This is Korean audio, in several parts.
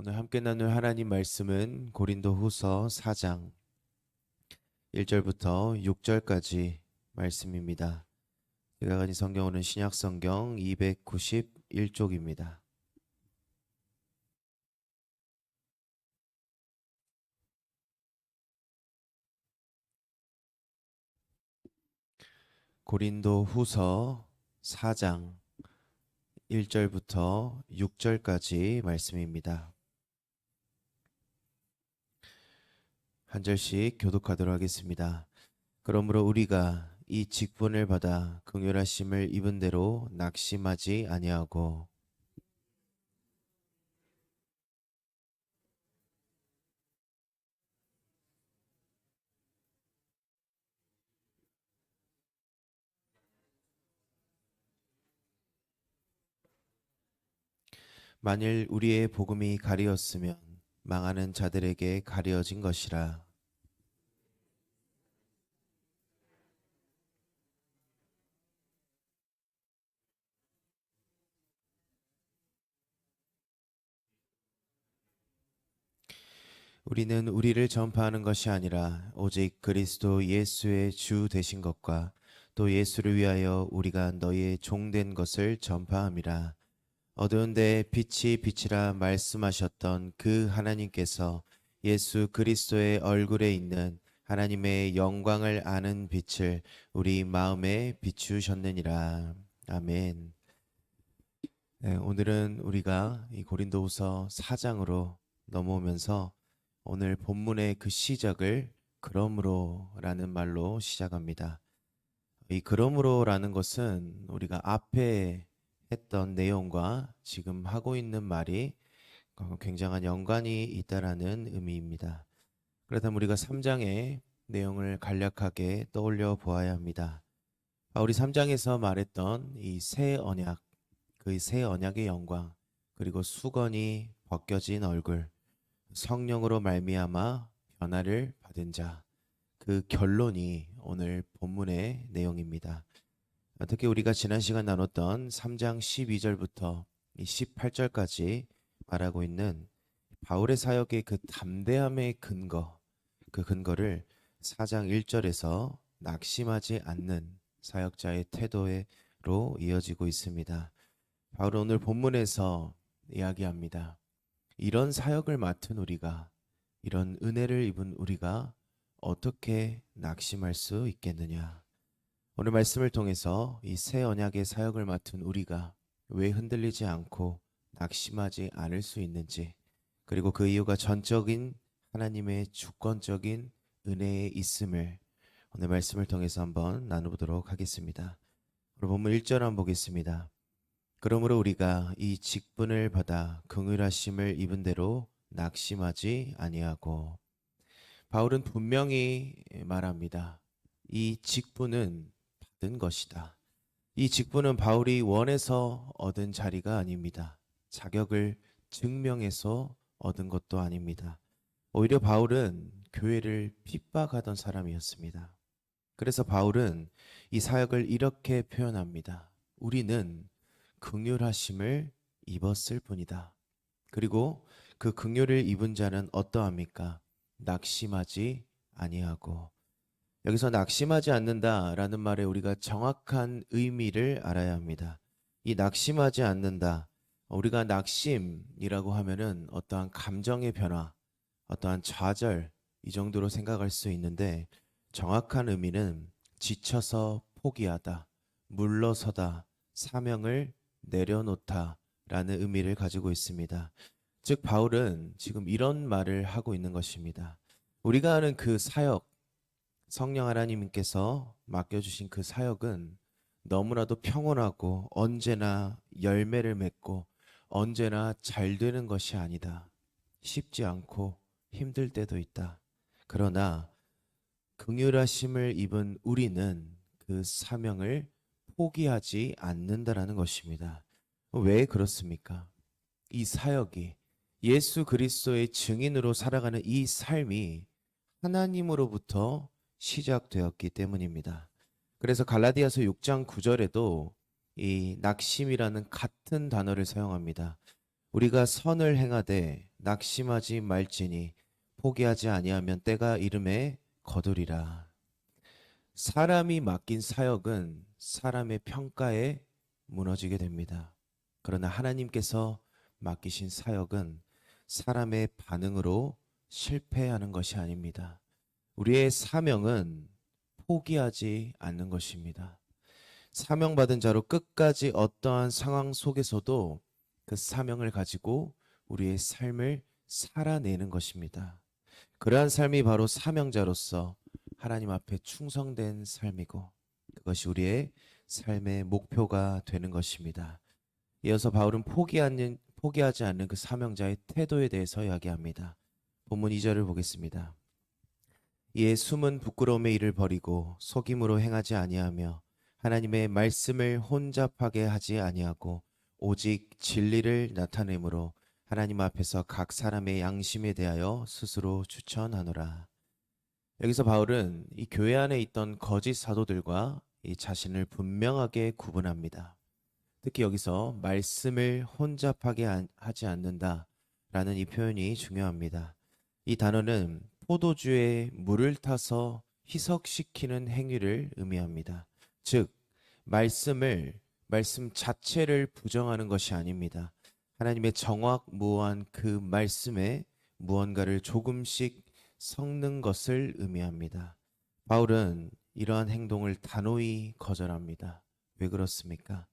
오늘 함께 나눌 하나님 말씀은 고린도후서 4장 1절부터 6절까지 말씀입니다. 제가 가진 성경은 신약성경 291쪽입니다. 고린도후서 4장 1절부터 6절까지 말씀입니다. 한 절씩 교독하도록 하겠습니다. 그러므로 우리가 이 직분을 받아 긍휼하심을 입은 대로 낙심하지 아니하고 만일 우리의 복음이 가리었으면 망하는 자들에게 가려진 것이라. 우리는 우리를 전파하는 것이 아니라 오직 그리스도 예수의 주 되신 것과 또 예수를 위하여 우리가 너희의 종된 것을 전파함이라. 어두운 데에 빛이 빛이라 말씀하셨던 그 하나님께서 예수 그리스도의 얼굴에 있는 하나님의 영광을 아는 빛을 우리 마음에 비추셨느니라. 아멘. 네, 오늘은 우리가 이 고린도후서 4장으로 넘어오면서 오늘 본문의 그 시작을 그러므로라는 말로 시작합니다. 이 그러므로라는 것은 우리가 앞에 했던 내용과 지금 하고 있는 말이 굉장한 연관이 있다라는 의미입니다. 그렇다면 우리가 3장의 내용을 간략하게 떠올려 보아야 합니다. 우리 3장에서 말했던 이 새 언약, 그 새 언약의 영광, 그리고 수건이 벗겨진 얼굴, 성령으로 말미암아 변화를 받은 자, 그 결론이 오늘 본문의 내용입니다. 특히 우리가 지난 시간 나눴던 3장 12절부터 18절까지 말하고 있는 바울의 사역의 그 담대함의 근거, 그 근거를 4장 1절에서 낙심하지 않는 사역자의 태도로 이어지고 있습니다. 바울은 오늘 본문에서 이야기합니다. 이런 사역을 맡은 우리가, 이런 은혜를 입은 우리가 어떻게 낙심할 수 있겠느냐. 오늘 말씀을 통해서 이 새 언약의 사역을 맡은 우리가 왜 흔들리지 않고 낙심하지 않을 수 있는지, 그리고 그 이유가 전적인 하나님의 주권적인 은혜에 있음을 오늘 말씀을 통해서 한번 나눠보도록 하겠습니다. 오늘 본문 1절 한번 보겠습니다. 그러므로 우리가 이 직분을 받아 긍휼하심을 입은 대로 낙심하지 아니하고. 바울은 분명히 말합니다. 이 직분은 받은 것이다. 이 직분은 바울이 원해서 얻은 자리가 아닙니다. 자격을 증명해서 얻은 것도 아닙니다. 오히려 바울은 교회를 핍박하던 사람이었습니다. 그래서 바울은 이 사역을 이렇게 표현합니다. 우리는 긍휼하심을 입었을 뿐이다. 그리고 그 긍휼을 입은 자는 어떠합니까? 낙심하지 아니하고. 여기서 낙심하지 않는다라는 말에 우리가 정확한 의미를 알아야 합니다. 이 낙심하지 않는다. 우리가 낙심이라고 하면은 어떠한 감정의 변화, 어떠한 좌절 이 정도로 생각할 수 있는데 정확한 의미는 지쳐서 포기하다, 물러서다, 사명을 내려놓다라는 의미를 가지고 있습니다. 즉 바울은 지금 이런 말을 하고 있는 것입니다. 우리가 하는 그 사역, 성령 하나님께서 맡겨주신 그 사역은 너무나도 평온하고 언제나 열매를 맺고 언제나 잘 되는 것이 아니다. 쉽지 않고 힘들 때도 있다. 그러나 긍휼하심을 입은 우리는 그 사명을 포기하지 않는다라는 것입니다. 왜 그렇습니까? 이 사역이 예수 그리스도의 증인으로 살아가는 이 삶이 하나님으로부터 시작되었기 때문입니다. 그래서 갈라디아서 6장 9절에도 이 낙심이라는 같은 단어를 사용합니다. 우리가 선을 행하되 낙심하지 말지니 포기하지 아니하면 때가 이름에 거두리라. 사람이 맡긴 사역은 사람의 평가에 무너지게 됩니다. 그러나 하나님께서 맡기신 사역은 사람의 반응으로 실패하는 것이 아닙니다. 우리의 사명은 포기하지 않는 것입니다. 사명받은 자로 끝까지 어떠한 상황 속에서도 그 사명을 가지고 우리의 삶을 살아내는 것입니다. 그러한 삶이 바로 사명자로서 하나님 앞에 충성된 삶이고 그것이 우리의 삶의 목표가 되는 것입니다. 이어서 바울은 포기하지 않는 그 사명자의 태도에 대해서 이야기합니다. 본문 2절을 보겠습니다. 이에 숨은 부끄러움의 일을 버리고 속임으로 행하지 아니하며 하나님의 말씀을 혼잡하게 하지 아니하고 오직 진리를 나타내므로 하나님 앞에서 각 사람의 양심에 대하여 스스로 추천하노라. 여기서 바울은 이 교회 안에 있던 거짓 사도들과 이 자신을 분명하게 구분합니다. 특히 여기서 말씀을 혼잡하게 하지 않는다라는 이 표현이 중요합니다. 이 단어는 포도주에 물을 타서 희석시키는 행위를 의미합니다. 즉, 말씀 자체를 부정하는 것이 아닙니다. 하나님의 정확무한 그 말씀에 무언가를 조금씩 섞는 것을 의미합니다. 바울은 이러한 행동을 단호히 거절합니다. 왜 그렇습니까?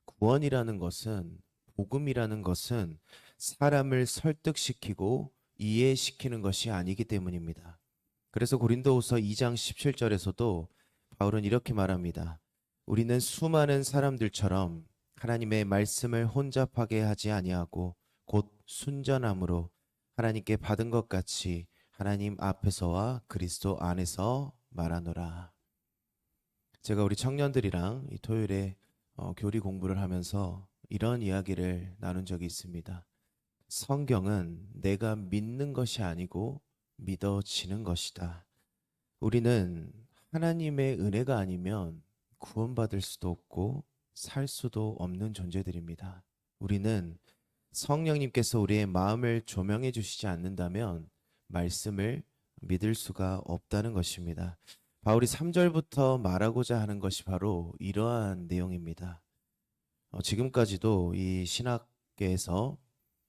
구원이라는 것은, 복음이라는 것은 사람을 설득시키고 이해시키는 것이 아니기 때문입니다. 그래서 고린도후서 2장 17절에서도 바울은 이렇게 말합니다. 우리는 수많은 사람들처럼 하나님의 말씀을 혼잡하게 하지 아니하고 곧 순전함으로 하나님께 받은 것 같이 하나님 앞에서와 그리스도 안에서 말하노라. 제가 우리 청년들이랑 이 토요일에 교리 공부를 하면서 이런 이야기를 나눈 적이 있습니다. 성경은 내가 믿는 것이 아니고 믿어지는 것이다. 우리는 하나님의 은혜가 아니면 구원받을 수도 없고 살 수도 없는 존재들입니다. 우리는 성령님께서 우리의 마음을 조명해 주시지 않는다면 말씀을 믿을 수가 없다는 것입니다. 바울이 3절부터 말하고자 하는 것이 바로 이러한 내용입니다. 지금까지도 이 신학계에서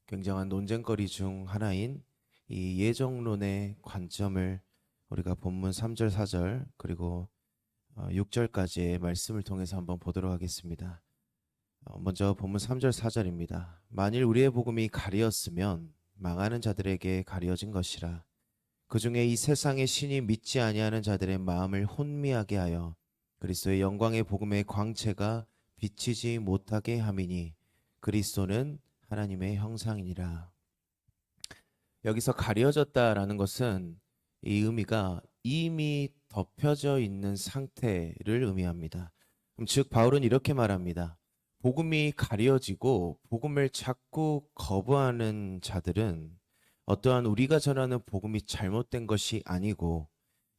굉장한 논쟁거리 중 하나인 이 예정론의 관점을 우리가 본문 3절, 4절 그리고 6절까지의 말씀을 통해서 한번 보도록 하겠습니다. 먼저 본문 3절, 4절입니다. 만일 우리의 복음이 가리었으면 망하는 자들에게 가려진 것이라. 그 중에 이 세상의 신이 믿지 아니하는 자들의 마음을 혼미하게 하여 그리스도의 영광의 복음의 광채가 비치지 못하게 함이니 그리스도는 하나님의 형상이니라. 여기서 가려졌다라는 것은 이 의미가 이미 덮여져 있는 상태를 의미합니다. 즉 바울은 이렇게 말합니다. 복음이 가려지고 복음을 자꾸 거부하는 자들은 어떠한 우리가 전하는 복음이 잘못된 것이 아니고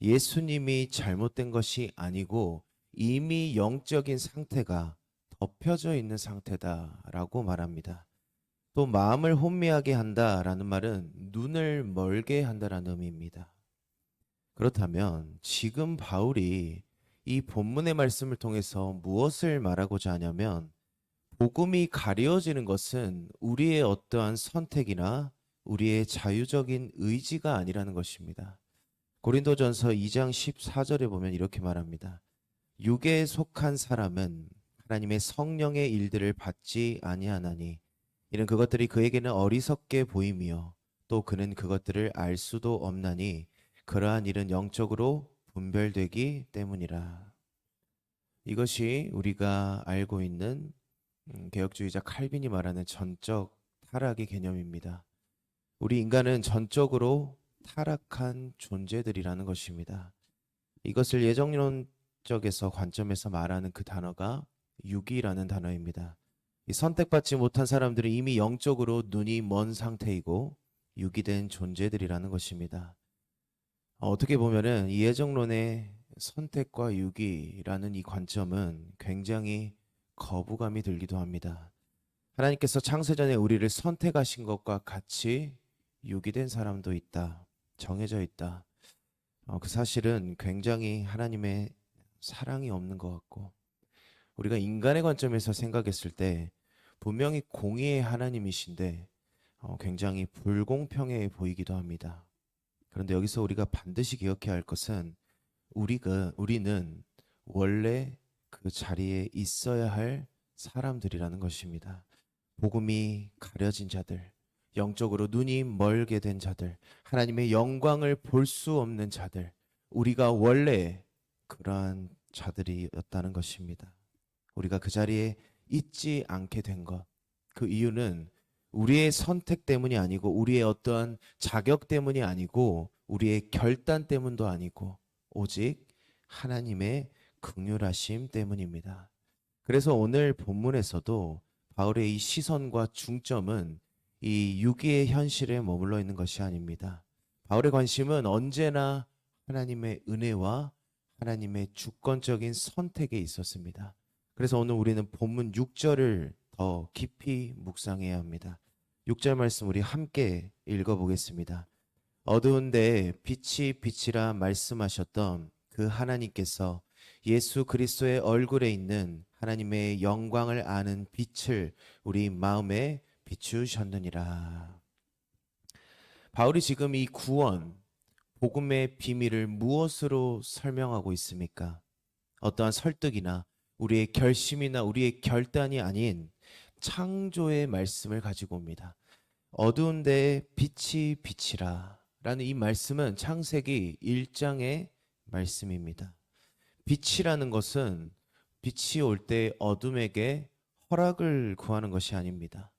예수님이 잘못된 것이 아니고 이미 영적인 상태가 덮여져 있는 상태다라고 말합니다. 또 마음을 혼미하게 한다라는 말은 눈을 멀게 한다라는 의미입니다. 그렇다면 지금 바울이 이 본문의 말씀을 통해서 무엇을 말하고자 하냐면 복음이 가려지는 것은 우리의 어떠한 선택이나 우리의 자유적인 의지가 아니라는 것입니다. 고린도전서 2장 14절에 보면 이렇게 말합니다. 육에 속한 사람은 하나님의 성령의 일들을 받지 아니하나니 이는 그것들이 그에게는 어리석게 보임이요 또 그는 그것들을 알 수도 없나니 그러한 일은 영적으로 분별되기 때문이라. 이것이 우리가 알고 있는 개혁주의자 칼빈이 말하는 전적 타락의 개념입니다. 우리 인간은 전적으로 타락한 존재들이라는 것입니다. 이것을 예정론적에서 관점에서 말하는 그 단어가 유기라는 단어입니다. 이 선택받지 못한 사람들은 이미 영적으로 눈이 먼 상태이고 유기된 존재들이라는 것입니다. 어떻게 보면은 이 예정론의 선택과 유기라는 이 관점은 굉장히 거부감이 들기도 합니다. 하나님께서 창세전에 우리를 선택하신 것과 같이 유기된 사람도 있다. 정해져 있다. 그 사실은 굉장히 하나님의 사랑이 없는 것 같고, 우리가 인간의 관점에서 생각했을 때 분명히 공의의 하나님이신데 굉장히 불공평해 보이기도 합니다. 그런데 여기서 우리가 반드시 기억해야 할 것은 우리는 원래 그 자리에 있어야 할 사람들이라는 것입니다. 복음이 가려진 자들, 영적으로 눈이 멀게 된 자들, 하나님의 영광을 볼 수 없는 자들, 우리가 원래 그러한 자들이었다는 것입니다. 우리가 그 자리에 있지 않게 된 것, 그 이유는 우리의 선택 때문이 아니고 우리의 어떠한 자격 때문이 아니고 우리의 결단 때문도 아니고 오직 하나님의 긍휼하심 때문입니다. 그래서 오늘 본문에서도 바울의 이 시선과 중점은 이 유기의 현실에 머물러 있는 것이 아닙니다. 바울의 관심은 언제나 하나님의 은혜와 하나님의 주권적인 선택에 있었습니다. 그래서 오늘 우리는 본문 6절을 더 깊이 묵상해야 합니다. 6절 말씀 우리 함께 읽어보겠습니다. 어두운데 빛이 빛이라 말씀하셨던 그 하나님께서 예수 그리스도의 얼굴에 있는 하나님의 영광을 아는 빛을 우리 마음에 비추셨느니라. 바울이 지금 이 구원, 복음의 비밀을 무엇으로 설명하고 있습니까? 어떠한 설득이나 우리의 결심이나 우리의 결단이 아닌 창조의 말씀을 가지고 옵니다. 어두운 데에 빛이 비치라 라는 이 말씀은 창세기 1장의 말씀입니다. 빛이라는 것은 빛이 올 때 어둠에게 허락을 구하는 것이 아닙니다.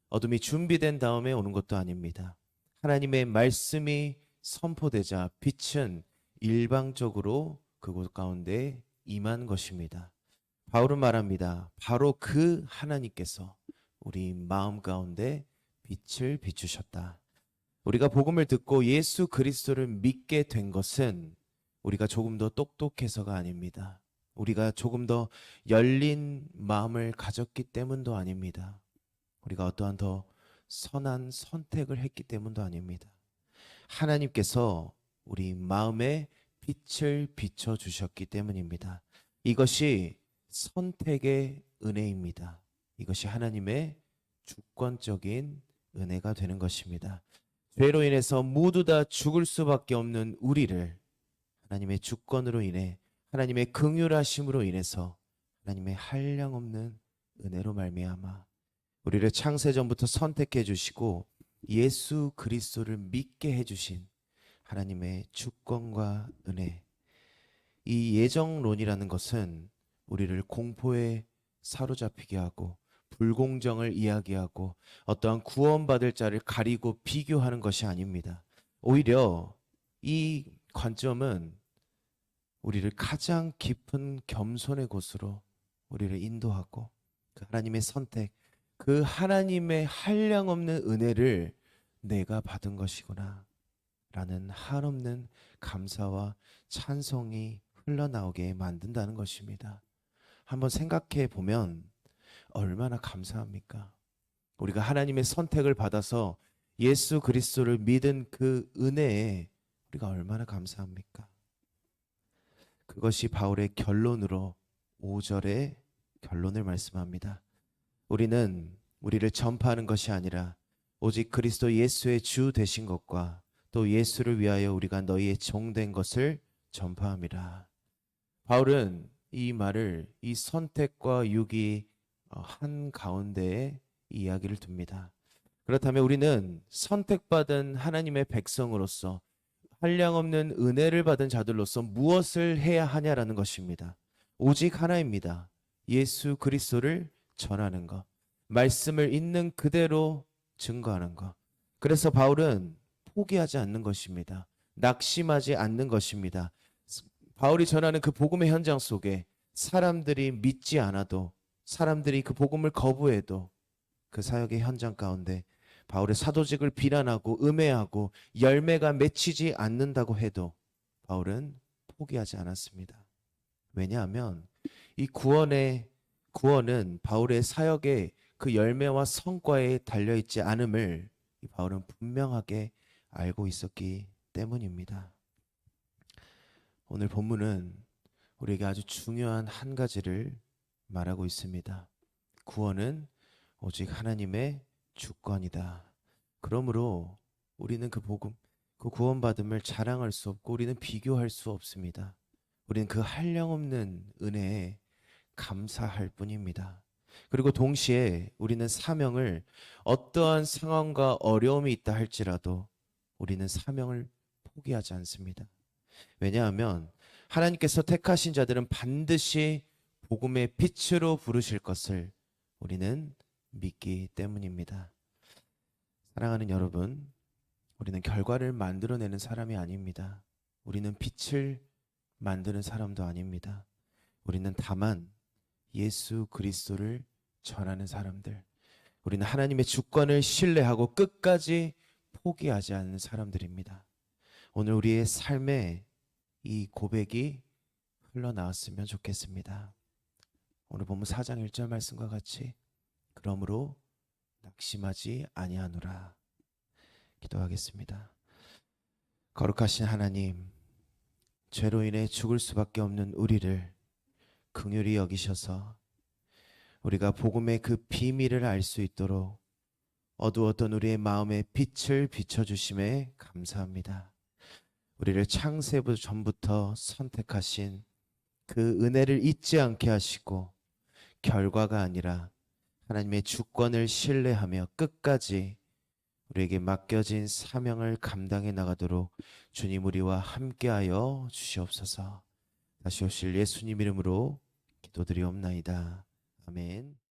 어둠이 준비된 다음에 오는 것도 아닙니다. 하나님의 말씀이 선포되자 빛은 일방적으로 그곳 가운데 임한 것입니다. 바울은 말합니다. 바로 그 하나님께서 우리 마음 가운데 빛을 비추셨다. 우리가 복음을 듣고 예수 그리스도를 믿게 된 것은 우리가 조금 더 똑똑해서가 아닙니다. 우리가 조금 더 열린 마음을 가졌기 때문도 아닙니다. 우리가 어떠한 더 선한 선택을 했기 때문도 아닙니다. 하나님께서 우리 마음에 빛을 비춰주셨기 때문입니다. 이것이 선택의 은혜입니다. 이것이 하나님의 주권적인 은혜가 되는 것입니다. 죄로 인해서 모두 다 죽을 수밖에 없는 우리를 하나님의 주권으로 인해 하나님의 긍휼하심으로 인해서 하나님의 한량없는 은혜로 말미암아 우리를 창세전부터 선택해 주시고 예수 그리스도를 믿게 해 주신 하나님의 주권과 은혜. 이 예정론이라는 것은 우리를 공포에 사로잡히게 하고 불공정을 이야기하고 어떠한 구원받을 자를 가리고 비교하는 것이 아닙니다. 오히려 이 관점은 우리를 가장 깊은 겸손의 곳으로 우리를 인도하고 그 하나님의 선택, 그 하나님의 한량없는 은혜를 내가 받은 것이구나 라는 한없는 감사와 찬송이 흘러나오게 만든다는 것입니다. 한번 생각해 보면 얼마나 감사합니까? 우리가 하나님의 선택을 받아서 예수 그리스도를 믿은 그 은혜에 우리가 얼마나 감사합니까? 그것이 바울의 결론으로 5절의 결론을 말씀합니다. 우리는 우리를 전파하는 것이 아니라 오직 그리스도 예수의 주 되신 것과 또 예수를 위하여 우리가 너희의 종된 것을 전파함이라. 바울은 이 말을 이 선택과 유기 한 가운데에 이야기를 둡니다. 그렇다면 우리는 선택받은 하나님의 백성으로서 한량없는 은혜를 받은 자들로서 무엇을 해야 하냐라는 것입니다. 오직 하나입니다. 예수 그리스도를 전하는 것, 말씀을 있는 그대로 증거하는 것. 그래서 바울은 포기하지 않는 것입니다. 낙심하지 않는 것입니다. 바울이 전하는 그 복음의 현장 속에 사람들이 믿지 않아도, 사람들이 그 복음을 거부해도 그 사역의 현장 가운데 바울의 사도직을 비난하고 음해하고 열매가 맺히지 않는다고 해도 바울은 포기하지 않았습니다. 왜냐하면 이 구원은 바울의 사역의 그 열매와 성과에 달려있지 않음을 이 바울은 분명하게 알고 있었기 때문입니다. 오늘 본문은 우리에게 아주 중요한 한 가지를 말하고 있습니다. 구원은 오직 하나님의 주권이다. 그러므로 우리는 그 복음, 그 구원받음을 자랑할 수 없고 우리는 비교할 수 없습니다. 우리는 그 한량없는 은혜에 감사할 뿐입니다. 그리고 동시에 우리는 사명을 어떠한 상황과 어려움이 있다 할지라도 우리는 사명을 포기하지 않습니다. 왜냐하면 하나님께서 택하신 자들은 반드시 복음의 빛으로 부르실 것을 우리는 믿기 때문입니다. 사랑하는 여러분, 우리는 결과를 만들어내는 사람이 아닙니다. 우리는 빛을 만드는 사람도 아닙니다. 우리는 다만 예수 그리스도를 전하는 사람들, 우리는 하나님의 주권을 신뢰하고 끝까지 포기하지 않는 사람들입니다. 오늘 우리의 삶에 이 고백이 흘러나왔으면 좋겠습니다. 오늘 본문 4장 1절 말씀과 같이 그러므로 낙심하지 아니하노라. 기도하겠습니다. 거룩하신 하나님, 죄로 인해 죽을 수밖에 없는 우리를 긍휼히 여기셔서 우리가 복음의 그 비밀을 알 수 있도록 어두웠던 우리의 마음에 빛을 비춰주심에 감사합니다. 우리를 창세부 전부터 선택하신 그 은혜를 잊지 않게 하시고 결과가 아니라 하나님의 주권을 신뢰하며 끝까지 우리에게 맡겨진 사명을 감당해 나가도록 주님 우리와 함께하여 주시옵소서. 다시 오실 예수님 이름으로 기도드리옵나이다. 아멘.